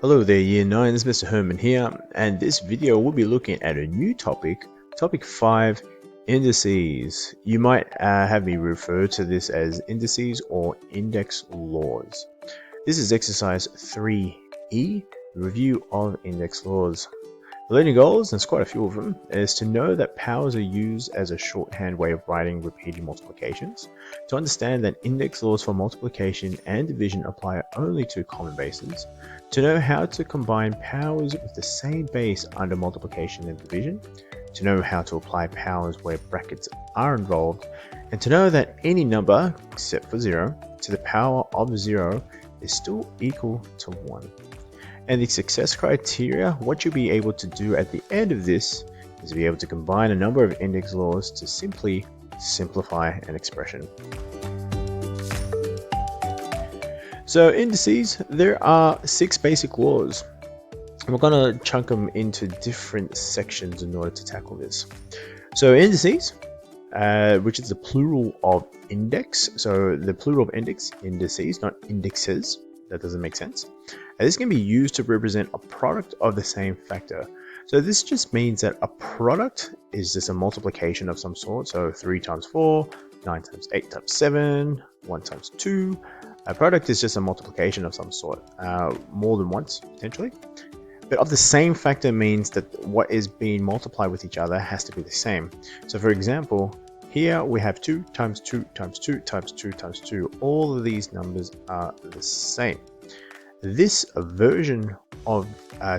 Hello there, Year 9, this is Mr. Herman here, and this video will be looking at a new topic, Topic 5, Indices. You might have me refer to this as indices or index laws. This is exercise 3E, review of index laws. The learning goals, and there's quite a few of them, is to know that powers are used as a shorthand way of writing repeating multiplications, to understand that index laws for multiplication and division apply only to common bases, to know how to combine powers with the same base under multiplication and division, to know how to apply powers where brackets are involved, and to know that any number, except for 0, to the power of 0 is still equal to 1. And the success criteria, what you'll be able to do at the end of this is be able to combine a number of index laws to simply simplify an expression. So indices, there are 6 basic laws. We're going to chunk them into different sections in order to tackle this. So indices, which is the plural of index. So the plural of index, indices, not indexes. That doesn't make sense. And this can be used to represent a product of the same factor. So this just means that a product is just a multiplication of some sort. So 3 times 4, 9 times 8 times 7, 1 times 2. A product is just a multiplication of some sort, more than once, potentially. But of the same factor means that what is being multiplied with each other has to be the same. So for example, here we have 2 times 2 times 2 times 2 times 2. All of these numbers are the same. This version of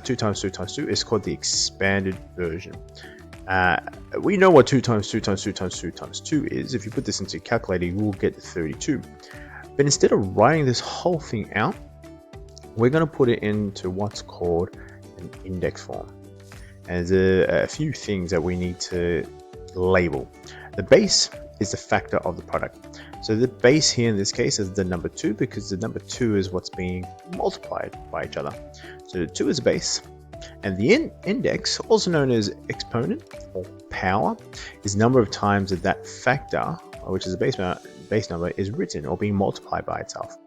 2 times 2 times 2 is called the expanded version. We know what 2 times 2 times 2 times 2 times 2 is. If you put this into a calculator, you will get 32. But instead of writing this whole thing out, we're going to put it into what's called an index form. And there's a few things that we need to label. The base is the factor of the product. So the base here in this case is the number 2 because the number 2 is what's being multiplied by each other. So 2 is a base. And the index, also known as exponent or power, is the number of times that factor, which is a base number, is written or being multiplied by itself.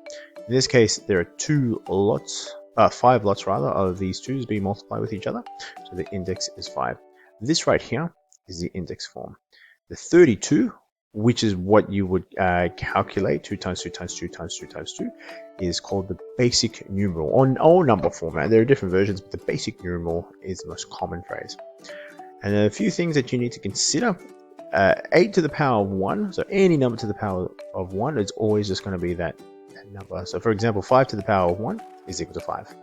In this case, there are 5 lots rather of these 2's being multiplied with each other. So the index is 5. This right here is the index form. The 32, which is what you would calculate, 2 times 2 times 2 times 2 times 2, is called the basic numeral, or number format. There are different versions, but the basic numeral is the most common phrase. And a few things that you need to consider. 8 to the power of 1, so any number to the power of 1, it's always just going to be that number. So for example, 5 to the power of 1 is equal to 5.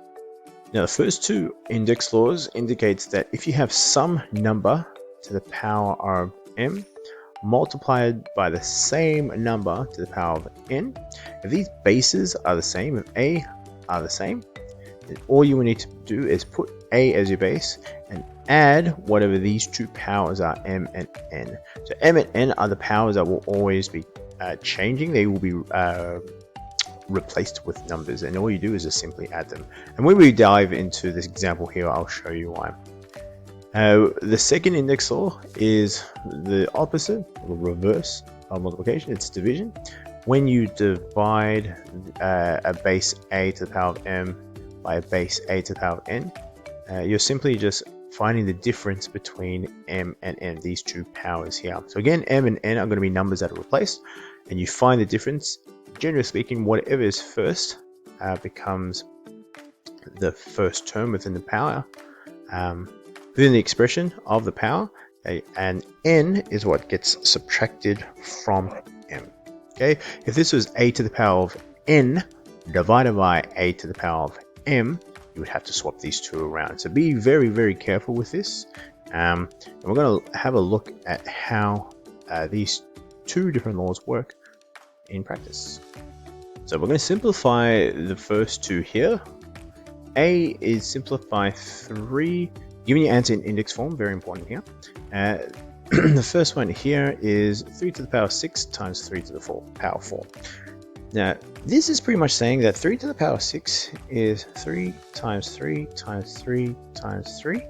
Now the first 2 index laws indicates that if you have some number to the power of m multiplied by the same number to the power of n, if these bases are the same, if a are the same, then all you will need to do is put a as your base and add whatever these 2 powers are, m and n. So m and n are the powers that will always be changing. They will be replaced with numbers, and all you do is just simply add them. And when we dive into this example here, I'll show you why. The second index law is the opposite, or reverse of multiplication. It's division. When you divide a base a to the power of m by a base a to the power of n, you're simply just finding the difference between m and n, these 2 powers here. So again, m and n are going to be numbers that are replaced, and you find the difference. Generally speaking, whatever is first becomes the first term within the power. Within the expression of the power, okay, and n is what gets subtracted from m. Okay, if this was a to the power of n divided by a to the power of m, you would have to swap these 2 around. So be very, very careful with this. And we're going to have a look at how these 2 different laws work in practice. So we're going to simplify the first 2 here. A is simplify 3. Giving your answer in index form, very important here. The first one here is 3 to the power 6 times 3 to the power 4. Now, this is pretty much saying that 3 to the power 6 is 3 times 3 times 3 times 3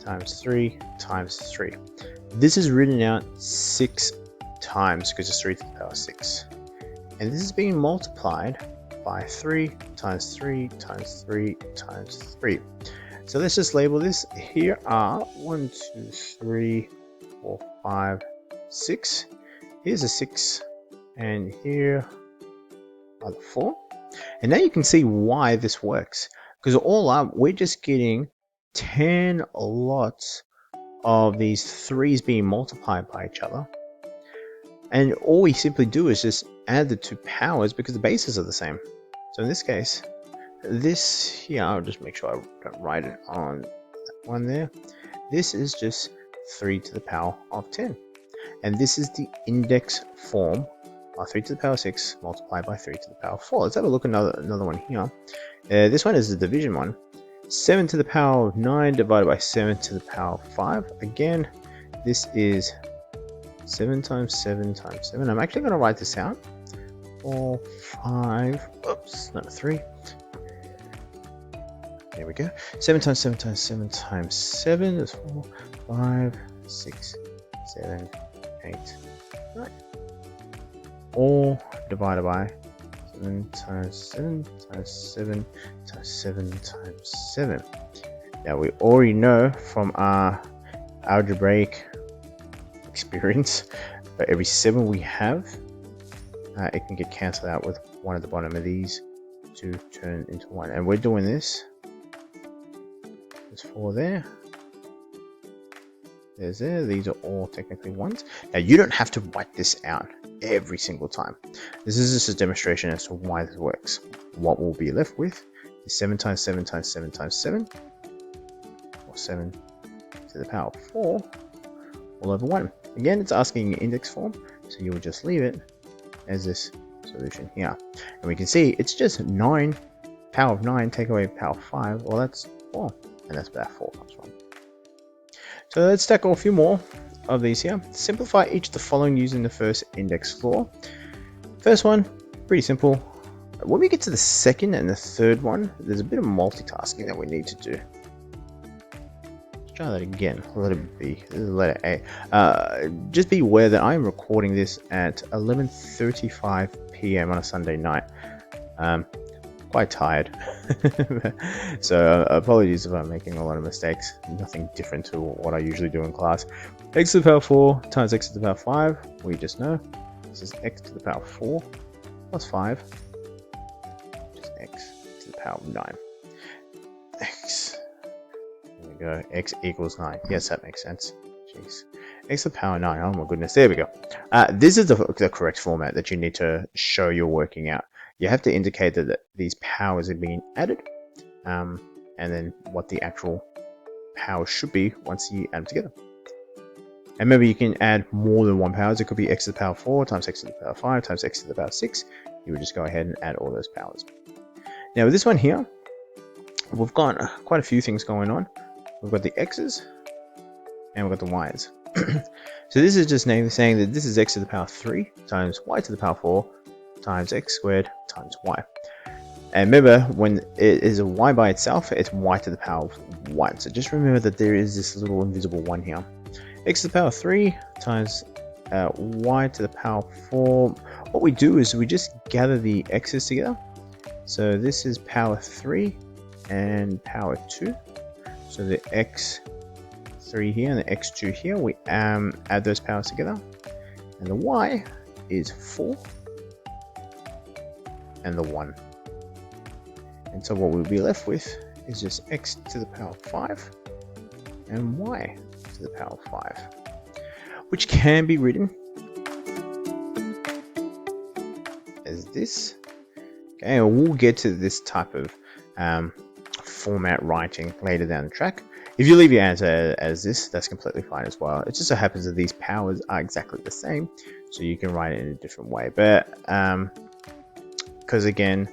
times 3 times 3. This is written out 6 times because it's 3 to the power 6. And this is being multiplied by 3 times 3 times 3 times 3. So let's just label this. Here are 1, 2, 3, 4, 5, 6. Here's a 6, and here are the 4. And now you can see why this works. Because all up, we're just getting 10 lots of these 3s being multiplied by each other. And all we simply do is just add the two powers because the bases are the same. So in this case, this here, I'll just make sure I don't write it on that one there. This is just 3 to the power of 10. And this is the index form of 3 to the power 6 multiplied by 3 to the power 4. Let's have a look at another one here. This one is the division one. 7 to the power of 9 divided by 7 to the power of 5. Again, this is 7 times 7 times 7. I'm actually going to write this out. 4, 5, oops, not a 3. There we go. 7 times 7 times 7 times 7 is 4, 5, 6, 7, 8, 9. All divided by 7 times 7 times 7 times 7 times 7. Now we already know from our algebraic experience that every 7 we have, it can get cancelled out with one at the bottom of these to turn into 1. And we're doing this. There's 4 there. There's there. These are all technically 1s. Now you don't have to write this out every single time. This is just a demonstration as to why this works. What we'll be left with is 7 times 7 times 7 times 7, or 7 to the power of 4, all over 1. Again, it's asking in index form, so you will just leave it as this solution here. And we can see it's just 9, power of 9, take away power of 5, well that's 4, and that's where that 4 comes from. So let's tackle a few more of these here. Simplify each of the following using the first index law. First one, pretty simple. When we get to the second and the third one, there's a bit of multitasking that we need to do. Let's try that again. Letter B. This is letter A. Just be aware that I am recording this at 11:35 p.m. on a Sunday night. Quite tired. So apologies if I'm making a lot of mistakes. Nothing different to what I usually do in class. X to the power 4 times x to the power 5. We just know this is x to the power 4 plus 5. Just x to the power 9. X. There we go. X equals 9. Yes, that makes sense. Jeez. X to the power 9. Oh my goodness. There we go. This is the correct format that you need to show you're working out. You have to indicate that these powers are being added, and then what the actual power should be once you add them together. And maybe you can add more than one powers. It could be x to the power 4 times x to the power 5 times x to the power 6. You would just go ahead and add all those powers. Now with this one here, we've got quite a few things going on. We've got the x's and we've got the y's. So this is just saying that this is x to the power 3 times y to the power 4 times x squared times y. And remember, when it is a y by itself, it's y to the power of 1. So just remember that there is this little invisible 1 here. X to the power 3 times y to the power 4. What we do is we just gather the x's together. So this is power 3 and power 2. So the x3 here and the x2 here, we add those powers together. And the y is 4. And the 1. And so what we'll be left with is just x to the power 5 and y to the power 5, which can be written as this. Okay, and we'll get to this type of format writing later down the track. If you leave your answer as this, that's completely fine as well. It just so happens that these powers are exactly the same, so you can write it in a different way. But because again,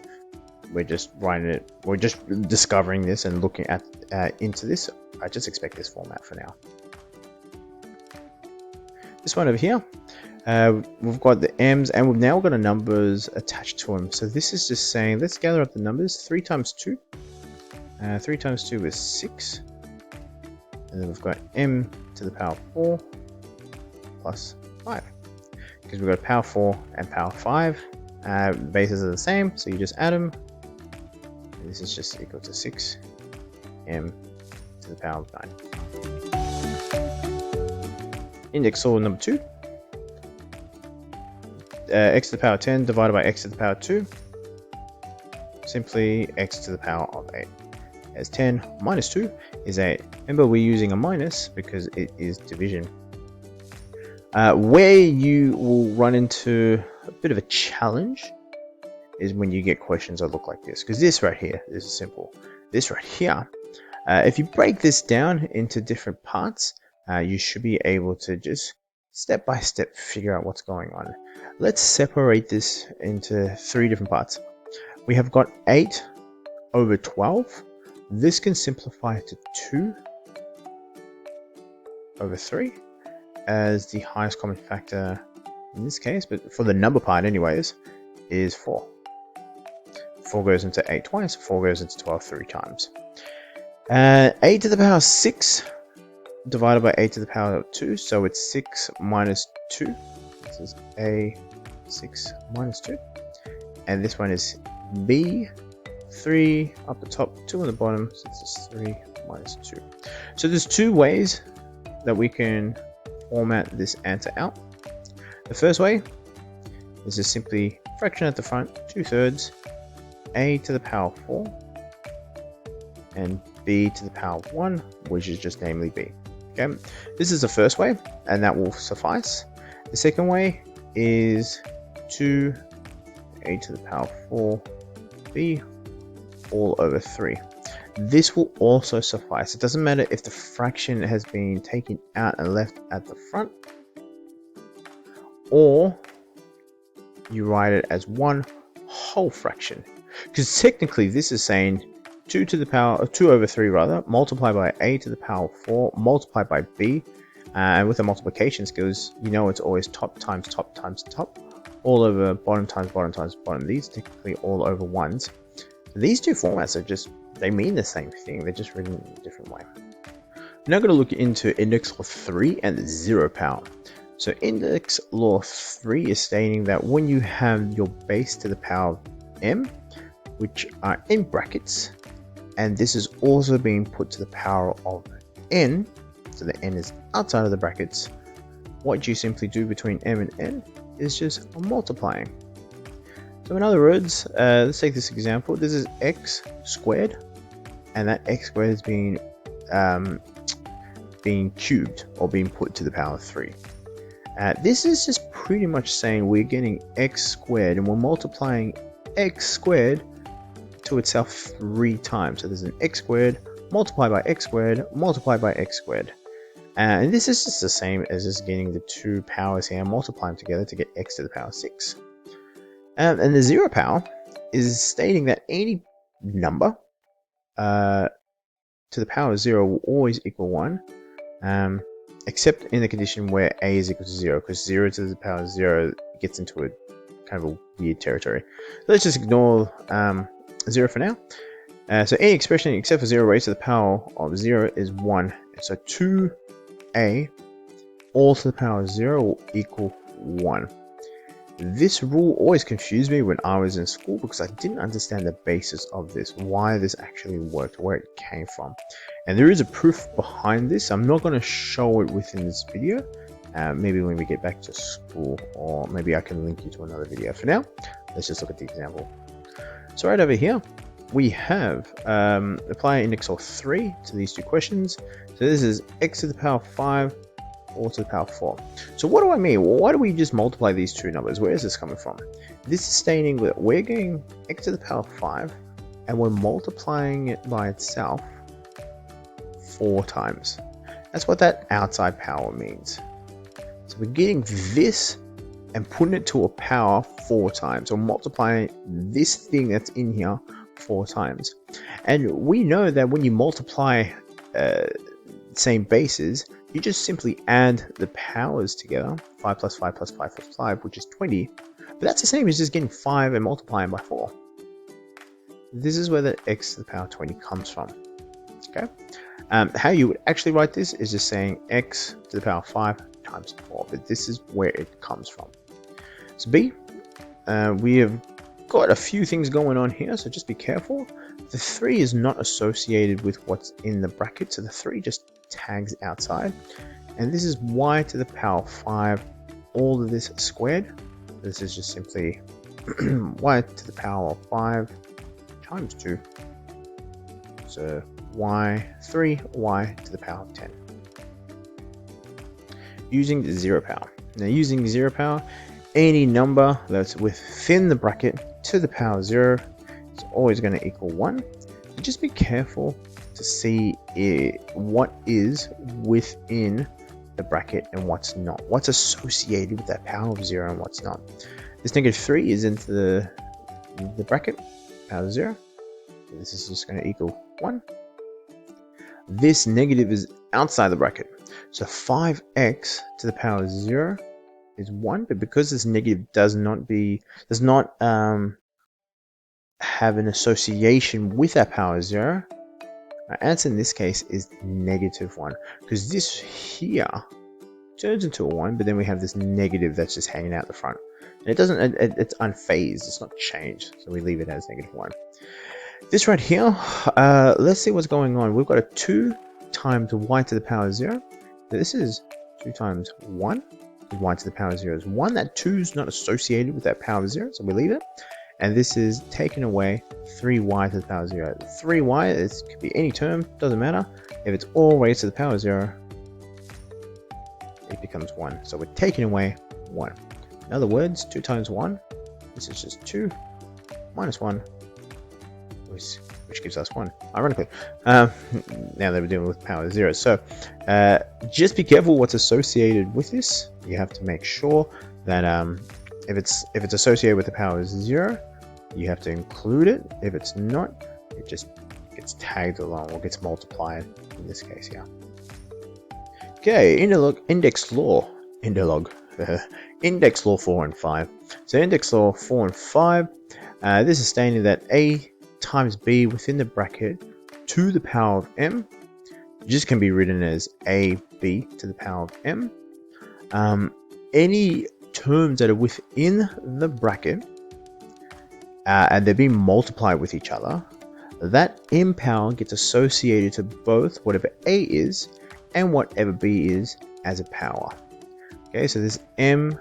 we're just writing it, we're just discovering this and looking at into this. I just expect this format for now. This one over here, we've got the m's and we've now got the numbers attached to them. So this is just saying, let's gather up the numbers. 3 times 2. 3 times 2 is 6. And then we've got m to the power 4 plus 5. Because we've got power 4 and power 5. Bases are the same, so you just add them. And this is just equal to 6m to the power of 9. Index law number 2. X to the power 10 divided by x to the power 2. Simply x to the power of 8. As 10 minus 2 is 8. Remember, we're using a minus because it is division. Where you will run into a bit of a challenge is when you get questions that look like this. Because this right here, this is simple. This right here, if you break this down into different parts, you should be able to just step by step figure out what's going on. Let's separate this into 3 different parts. We have got 8 over 12. This can simplify to 2 over 3 as the highest common factor in this case, but for the number part anyways, is 4. 4 goes into 8 twice, 4 goes into 12 3 times. 8 to the power 6 divided by 8 to the power of 2, so it's 6 minus 2. This is A, 6 minus 2. And this one is B, 3 up the top, 2 on the bottom, so this is 3 minus 2. So there's 2 ways that we can format this answer out. The first way is just simply fraction at the front, 2/3, A to the power 4, and B to the power of 1, which is just namely B. Okay, this is the first way, and that will suffice. The second way is 2A to the power 4, B, all over 3. This will also suffice. It doesn't matter if the fraction has been taken out and left at the front, or you write it as one whole fraction. Because technically this is saying 2 to the power of 2 over 3 rather, multiplied by A to the power 4, multiplied by B, and with the multiplication skills, you know it's always top times top times top, all over bottom times bottom times bottom. These technically all over ones. These 2 formats are just, they mean the same thing, they're just written in a different way. We're now going to look into index law 3 and the 0 power. So index law 3 is stating that when you have your base to the power of m, which are in brackets, and this is also being put to the power of n, so the n is outside of the brackets, what you simply do between m and n is just multiplying. So in other words, let's take this example. This is x squared, and that x squared is being cubed or being put to the power of 3. This is just pretty much saying we're getting x squared and we're multiplying x squared to itself 3 times. So there's an x squared multiplied by x squared multiplied by x squared. And this is just the same as just getting the 2 powers here and multiplying together to get x to the power 6. And the 0 power is stating that any number to the power of 0 will always equal 1, except in the condition where a is equal to 0, because 0 to the power of 0 gets into a kind of a weird territory. So let's just ignore 0 for now. So any expression except for 0 raised to the power of 0 is 1. So 2a all to the power of 0 will equal 1. This rule always confused me when I was in school because I didn't understand the basis of this, why this actually worked, where it came from. And there is a proof behind this. I'm not going to show it within this video. Maybe when we get back to school, or maybe I can link you to another video. For now, let's just look at the example. So right over here, we have apply index law 3 to these 2 questions. So this is x to the power 5 all to the power 4. So what do I mean? Well, why do we just multiply these 2 numbers? Where is this coming from? This is stating that we're getting x to the power 5 and we're multiplying it by itself 4 times. That's what that outside power means. So we're getting this and putting it to a power 4 times, or multiplying this thing that's in here 4 times. And we know that when you multiply same bases, you just simply add the powers together, 5 plus 5 plus 5 plus 5, which is 20. But that's the same as just getting 5 and multiplying by 4. This is where the x to the power 20 comes from. Okay. How you would actually write this is just saying x to the power 5 times 4, but this is where it comes from. So b, we have got a few things going on here, so just be careful. The 3 is not associated with what's in the bracket, so the 3 just tags outside. And this is y to the power 5, all of this squared. This is just simply y to the power of 5 times 2. So y to the power of 10. Using 0 power. Now using 0 power, any number that's within the bracket to the power 0 is always going to equal 1. So just be careful to see what is within the bracket and what's not. What's associated with that power of 0 and what's not. This -3 is into the bracket, power 0. So this is just going to equal 1. This negative is outside the bracket. So 5x to the power 0 is 1, but because this negative does not have an association with that power 0, our answer in this case is -1, because this here turns into a 1, but then we have this negative that's just hanging out the front. And it doesn't, it's unfazed, it's not changed, so we leave it as -1. This right here, let's see what's going on. We've got a 2 times y to the power 0. So this is 2 times 1. Y to the power 0 is 1. That 2 is not associated with that power 0, so we leave it. And this is taken away 3y to the power 0. 3y, it could be any term, doesn't matter. If it's all raised to the power 0, it becomes 1. So we're taking away 1. In other words, 2 times 1, this is just 2 minus 1, which gives us 1, ironically. Now that we're dealing with power 0. So just be careful what's associated with this. You have to make sure that if it's associated with the power 0, you have to include it. If it's not, it just gets tagged along or gets multiplied in this case here. Okay, index law 4 and 5. So index law 4 and 5, this is stating that a times b within the bracket to the power of m just can be written as ab to the power of m. Any terms that are within the bracket and they're being multiplied with each other, that m power gets associated to both whatever a is and whatever b is as a power. Okay, so this m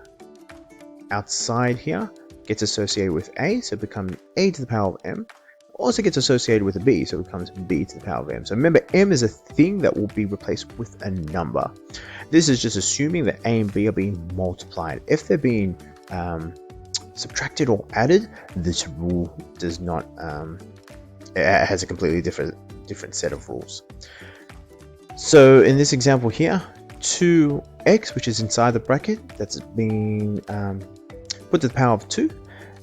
outside here gets associated with a, so it becomes a to the power of m. Also gets associated with a b, so it becomes b to the power of m. So remember, m is a thing that will be replaced with a number. This is just assuming that a and b are being multiplied. If they're being subtracted or added, this rule does not. It has a completely different set of rules. So in this example here, 2x, which is inside the bracket, that's being put to the power of 2.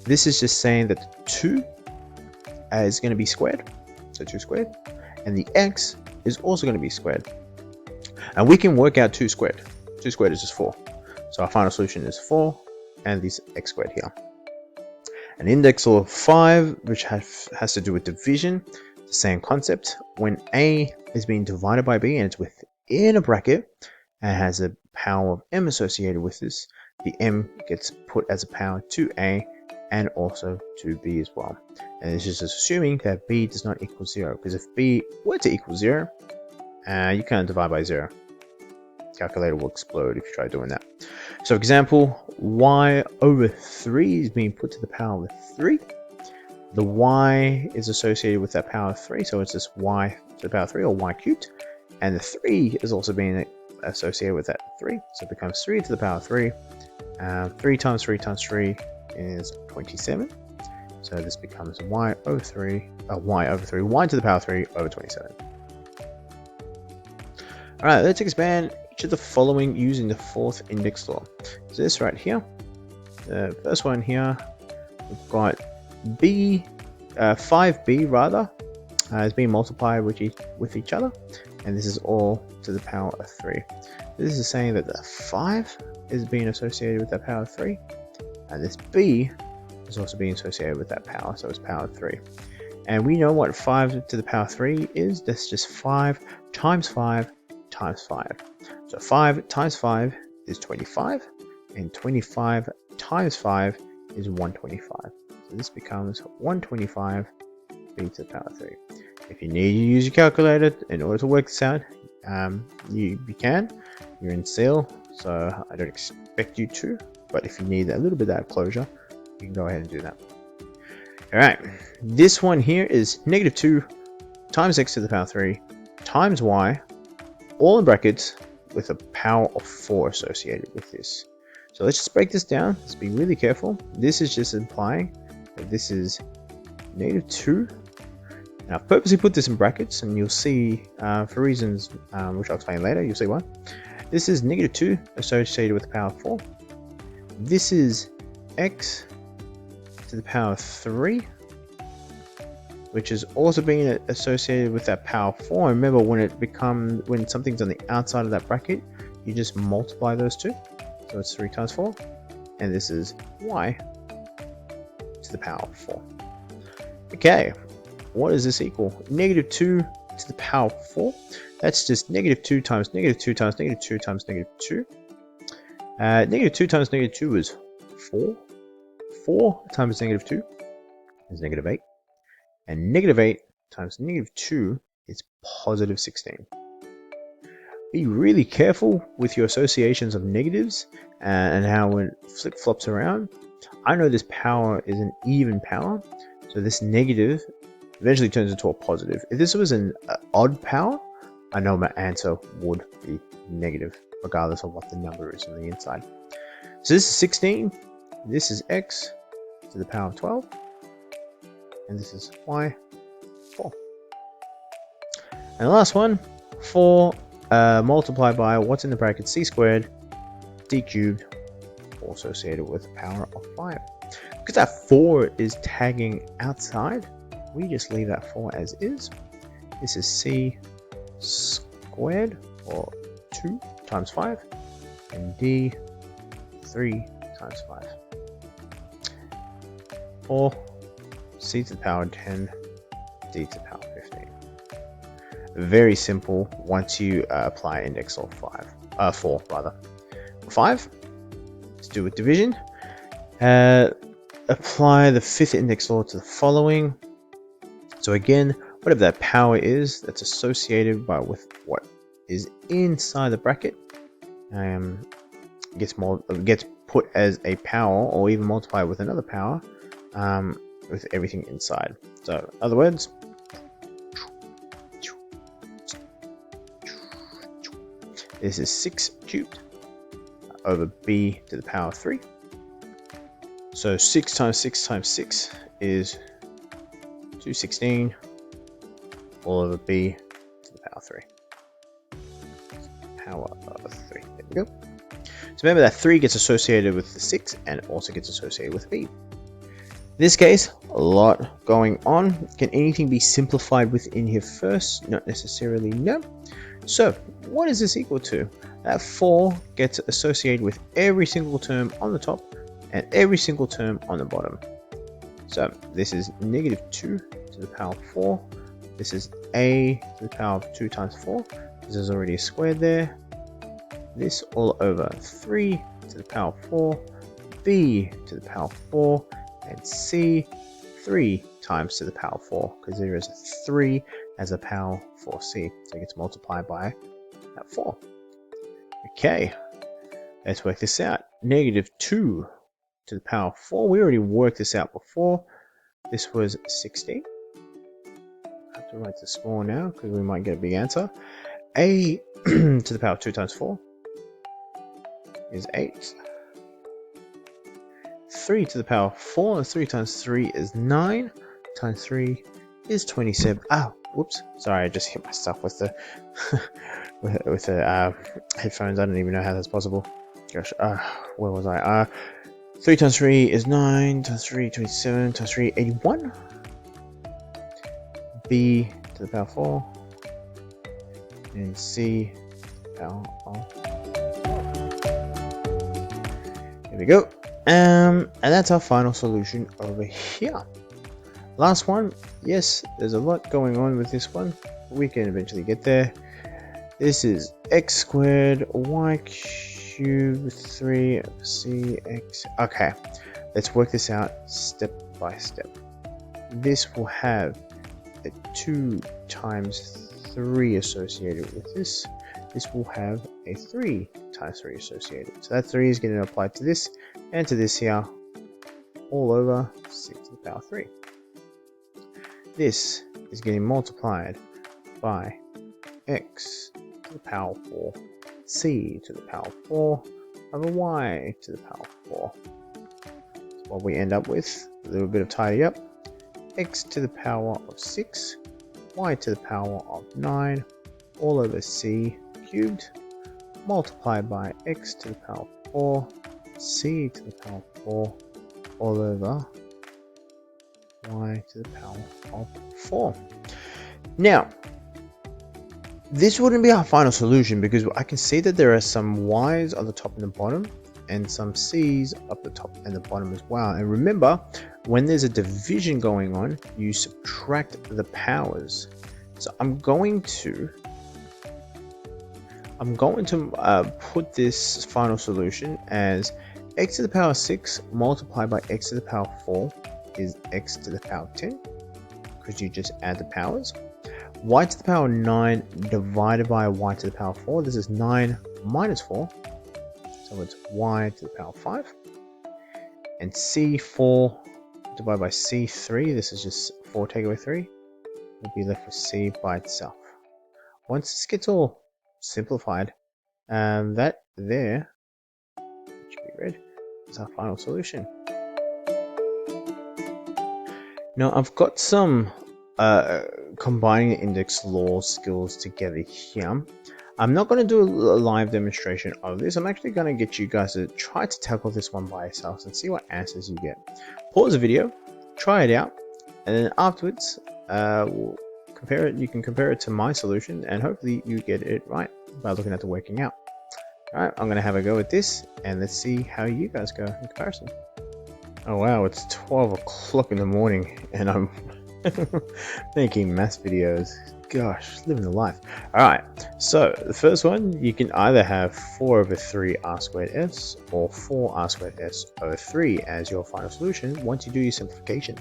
This is just saying that 2 is going to be squared, so 2 squared, and the x is also going to be squared. And we can work out 2 squared. 2 squared is just 4. So our final solution is 4, and this x squared here. An index law 5, which has to do with division, the same concept. When a is being divided by b and it's within a bracket and has a power of m associated with this, the m gets put as a power to a and also to b as well. And it's just assuming that b does not equal 0, because if b were to equal 0, you can't divide by 0. Calculator will explode if you try doing that. So example, y over 3 is being put to the power of 3. The y is associated with that power of 3, so it's just y to the power of 3, or y cubed. And the 3 is also being associated with that 3, so it becomes 3 to the power of 3. 3 times 3 times 3 is 27. So this becomes y over 3, y to the power of 3 over 27. Alright, let's expand each of the following using the fourth index law. So this right here, the first one here, we've got b, 5b rather, is being multiplied with each other, and this is all to the power of 3. This is saying that the 5 is being associated with that power of 3, and this b is also being associated with that power, so it's power of 3. And we know what 5 to the power of 3 is. That's just 5 times 5 times 5. So 5 times 5 is 25, and 25 times 5 is 125. So this becomes 125 b to the power 3. If you need to use your calculator in order to work this out, you can. You're in SEAL, so I don't expect you to. But if you need a little bit of that closure, you can go ahead and do that. Alright, this one here is negative 2 times x to the power 3 times y, all in brackets, with a power of 4 associated with this. So let's just break this down. Let's be really careful. This is just implying that this is negative 2. Now, I've purposely put this in brackets, and you'll see, for reasons which I'll explain later, you'll see why. This is negative 2 associated with the power of 4. This is x to the power 3, which is also being associated with that power 4. And remember, when something's on the outside of that bracket, you just multiply those two. So it's 3 times 4. And this is y to the power of 4. Okay, what does this equal? Negative 2 to the power 4. That's just negative 2 times negative 2 times negative 2 times negative 2. Negative 2 times negative 2 is 4. 4 times negative 2 is negative 8. And negative 8 times negative 2 is positive 16. Be really careful with your associations of negatives and how it flip-flops around. I know this power is an even power, so this negative eventually turns into a positive. If this was an odd power, I know my answer would be negative, regardless of what the number is on the inside. So this is 16, this is x to the power of 12, and this is y, 4. And the last one, 4 multiplied by what's in the bracket, c squared, d cubed, all associated with the power of 5. Because that 4 is tagging outside, we just leave that 4 as is. This is c squared, or 2 times 5, and d 3 times 5. 4 c to the power 10, d to the power 15. Very simple once you apply index law 4 rather. 5, let's do with division. Apply the 5th index law to the following. So again, whatever that power is that's associated with what is inside the bracket, gets put as a power, or even multiplied with another power, with everything inside. So in other words, this is 6 cubed over b to the power 3. So 6 times 6 times 6 is 216 all over b to the power 3. Power of 3. There we go. So remember that 3 gets associated with the 6 and also gets associated with b. In this case, a lot going on. Can anything be simplified within here first? Not necessarily, no. So what is this equal to? That 4 gets associated with every single term on the top and every single term on the bottom. So this is negative 2 to the power 4. This is a to the power of 2 times 4. This is already a squared there. This all over 3 to the power 4, b to the power 4, and c 3 times to the power 4, because there is a 3 as a power for c, so it gets multiplied by that 4. Okay, let's work this out. Negative 2 to the power 4, we already worked this out before. This was 16. I have to write this small now because we might get a big answer. A to the power of 2 times 4 is 8. 3 to the power of 4, and 3 times 3 is 9. Times 3 is 27. Ah, whoops. Sorry, I just hit myself with the with the headphones. I don't even know how that's possible. Gosh, where was I? 3 times 3 is 9. Times 3, 27. Times 3, 81. B to the power 4. And C to the power of 4. Here we go. And that's our final solution over here. Last one. Yes, there's a lot going on with this one. We can eventually get there. This is x squared y cubed 3 cx. Okay, let's work this out step by step. This will have a 2 times 3 associated with this. This will have a 3 times 3 associated. So that 3 is going to apply to this and to this here, all over 6 to the power 3. This is getting multiplied by x to the power 4, c to the power 4, over y to the power 4. So what we end up with, a little bit of tidy up, x to the power of 6, y to the power of 9, all over c cubed, multiplied by x to the power 4, c to the power 4, all over y to the power of 4. Now, this wouldn't be our final solution because I can see that there are some y's on the top and the bottom and some c's up the top and the bottom as well. And remember, when there's a division going on, you subtract the powers. So I'm going to put this final solution as x to the power 6 multiplied by x to the power 4 is x to the power 10, because you just add the powers. Y to the power 9 divided by y to the power 4. This is 9 minus 4, so it's y to the power 5. And c4 divided by c3, this is just 4 take away 3. We'll be left with c by itself. Once this gets all simplified, that there, which should be red, is our final solution. Now I've got some combining the index law skills together here. I'm not going to do a live demonstration of this. I'm actually going to get you guys to try to tackle this one by yourselves and see what answers you get. Pause the video, try it out, and then afterwards we'll compare it. You can compare it to my solution, and hopefully you get it right by looking at the working out. Alright, I'm going to have a go at this, and let's see how you guys go in comparison. Oh wow, it's 12 o'clock in the morning, and I'm making math videos. Gosh, living the life. Alright, so the first one, you can either have 4 over 3 r squared s or 4 r squared s over 3 as your final solution once you do your simplification.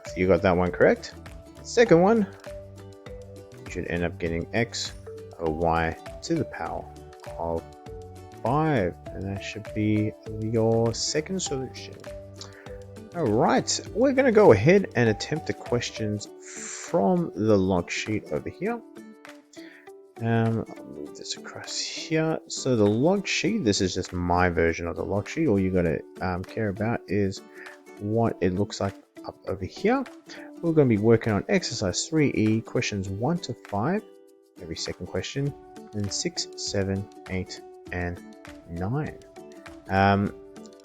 So you got that one correct. Second one, you should end up getting x over y to the power of 5, and that should be your second solution. Alright, we're going to go ahead and attempt the questions from the log sheet over here. I'll move this across here. So the log sheet, this is just my version of the log sheet. All you got to care about is what it looks like up over here. We're going to be working on exercise 3E, questions 1 to 5, every second question, and 6, 7, 8, and 9.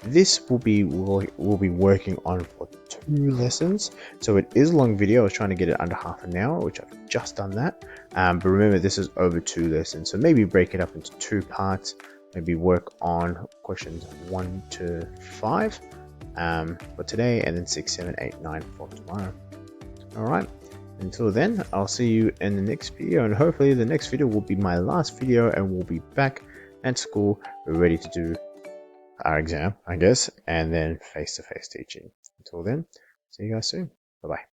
This we'll be working on for 2 lessons, so it is a long video. I was trying to get it under half an hour, which I've just done that. But remember, this is over 2 lessons, so maybe break it up into 2 parts. Maybe work on questions 1 to 5 for today, and then 6, 7, 8, 9 for tomorrow. All right. Until then, I'll see you in the next video, and hopefully the next video will be my last video, and we'll be back at school. We're ready to do our exam, I guess, and then face-to-face teaching. Until then, see you guys soon. Bye-bye.